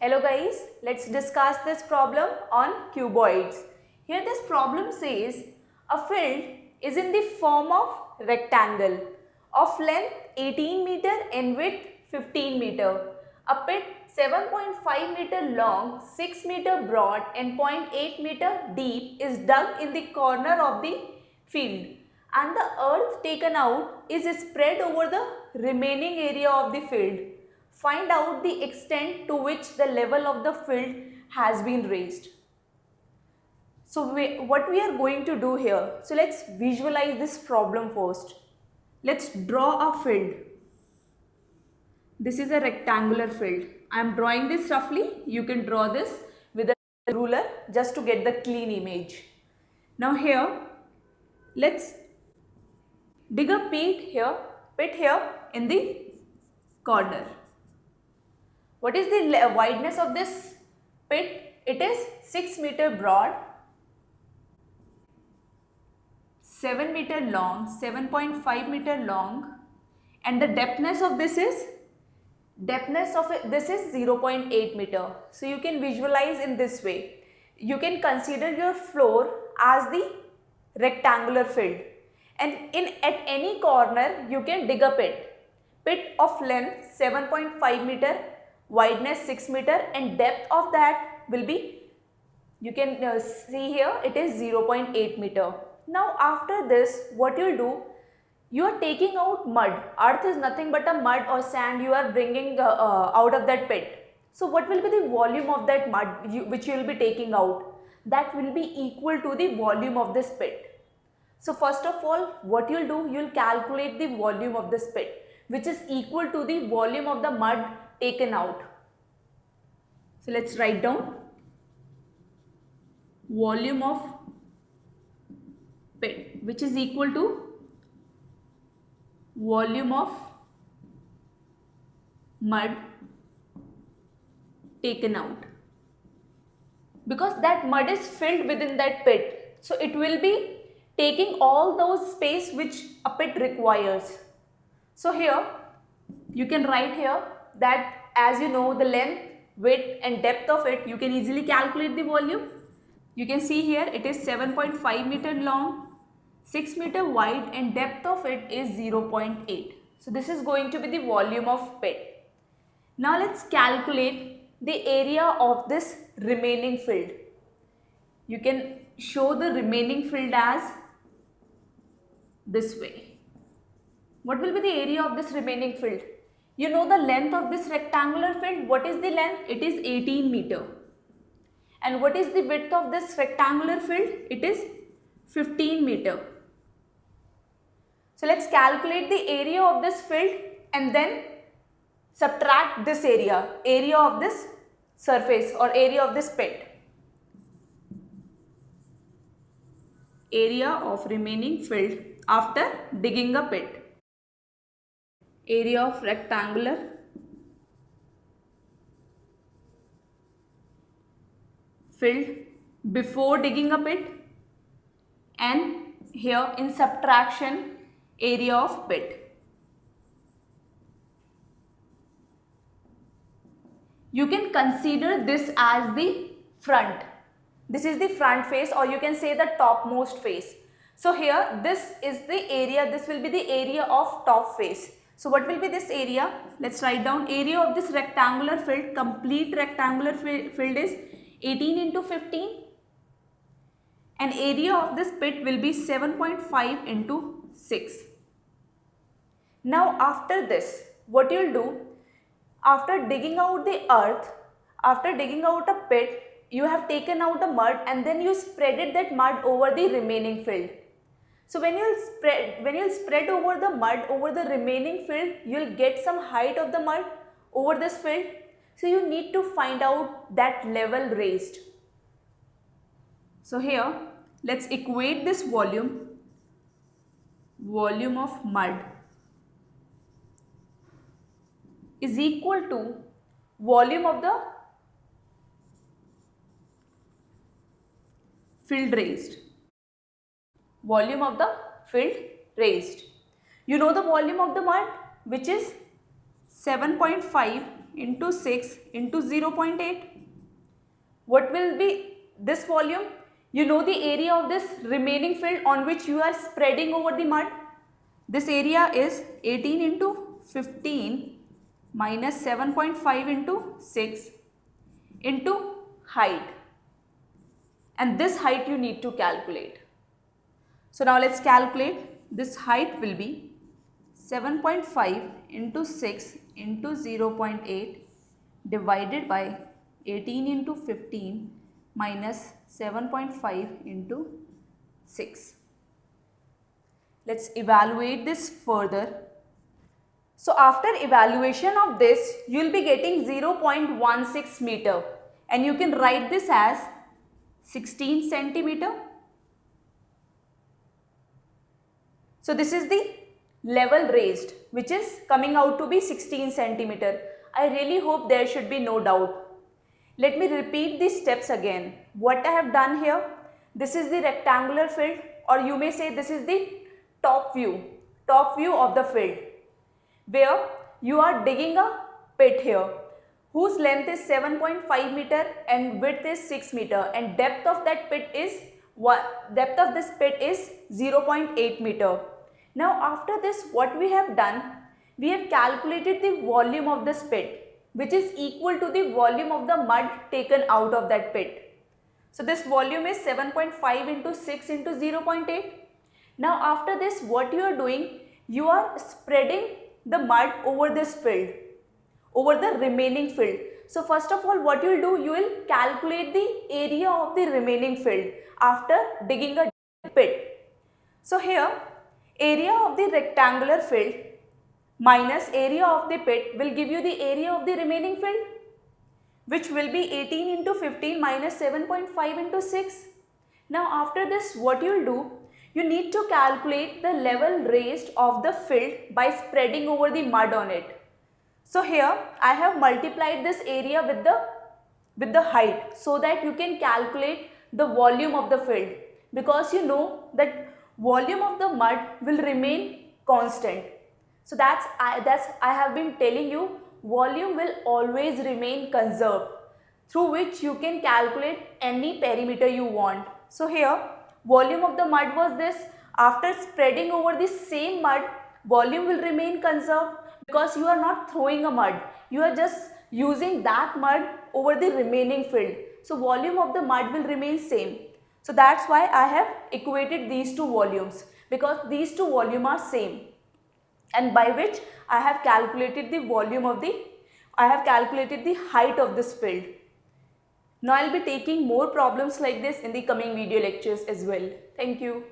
Hello guys, let's discuss this problem on cuboids. Here this problem says a field is in the form of rectangle of length 18 meter and width 15 meter. A pit 7.5 meter long, 6 meter broad and 0.8 meter deep is dug in the corner of the field and the earth taken out is spread over the remaining area of the field. Find out the extent to which the level of the field has been raised. So what we are going to do here, so let's visualize this problem first. Let's draw a field. This is a rectangular field. I am drawing this roughly. You can draw this with a ruler just to get the clean image. Now here, let's dig a pit here in the corner. What is the wideness of this pit? It is 6 meter broad, 7 meter long, 7.5 meter long, and the depthness of this is 0.8 meter. So you can visualize in this way. You can consider your floor as the rectangular field, and at any corner you can dig a pit of length 7.5 meter, wideness 6 meter, and depth of that will be, you can see here, it is 0.8 meter. Now after this, what you will do, you are taking out mud. Earth is nothing but a mud or sand you are bringing out of that pit. So what will be the volume of that mud which you will be taking out? That will be equal to the volume of this pit. So first of all, what you will do, you will calculate the volume of this pit, which is equal to the volume of the mud taken out. So let's write down volume of pit, which is equal to volume of mud taken out, because that mud is filled within that pit, so it will be taking all those space which a pit requires. So here you can write here that, as you know, the length, width and depth of it, you can easily calculate the volume. You can see here it is 7.5 meter long, 6 meter wide, and depth of it is 0.8. So this is going to be the volume of pit. Now let's calculate the area of this remaining field. You can show the remaining field as this way. What will be the area of this remaining field? You know the length of this rectangular field. What is the length? It is 18 meter. And what is the width of this rectangular field? It is 15 meter. So let's calculate the area of this field and then subtract this area of this surface or area of this pit. Area of remaining field after digging a pit. Area of rectangular field before digging a pit, and here in subtraction, area of pit. You can consider this as the front. This is the front face, or you can say the topmost face. So here this is the area, this will be the area of top face. So what will be this area? Let's write down area of this rectangular field, complete rectangular field is 18 into 15, and area of this pit will be 7.5 into 6. Now after this, what you will do, after digging out the earth, after digging out a pit, you have taken out the mud and then you spreaded that mud over the remaining field. So when you'll spread over the mud over the remaining field, you'll get some height of the mud over this field. So you need to find out that level raised. So here, let's equate this volume of mud is equal to volume of the field raised. Volume of the field raised. You know the volume of the mud, which is 7.5 into 6 into 0.8. What will be this volume? You know the area of this remaining field on which you are spreading over the mud. This area is 18 into 15 minus 7.5 into 6 into height. And this height you need to calculate. So now let's calculate. This height will be 7.5 into 6 into 0.8 divided by 18 into 15 minus 7.5 into 6. Let's evaluate this further. So after evaluation of this, you will be getting 0.16 meter and you can write this as 16 centimeter. So this is the level raised, which is coming out to be 16 centimeter. I really hope there should be no doubt. Let me repeat these steps again. What I have done here, this is the rectangular field, or you may say this is the top view of the field, where you are digging a pit here whose length is 7.5 meter and width is 6 meter and depth of this pit is 0.8 meter. Now after this, what we have done, we have calculated the volume of this pit, which is equal to the volume of the mud taken out of that pit. So this volume is 7.5 into 6 into 0.8. Now after this, what you are doing, you are spreading the mud over this field, over the remaining field. So first of all, what you will do, you will calculate the area of the remaining field after digging a pit. So here, area of the rectangular field minus area of the pit will give you the area of the remaining field, which will be 18 into 15 minus 7.5 into 6. Now after this, what you will do, you need to calculate the level raised of the field by spreading over the mud on it. So here I have multiplied this area with the height so that you can calculate the volume of the field, because you know that volume of the mud will remain constant. So I have been telling you, volume will always remain conserved, through which you can calculate any perimeter you want. So here volume of the mud was this. After spreading over the same mud, volume will remain conserved because you are not throwing a mud, you are just using that mud over the remaining field. So volume of the mud will remain same. So that's why I have equated these two volumes, because these two volumes are same, and by which I have calculated the height of this field. Now I will be taking more problems like this in the coming video lectures as well. Thank you.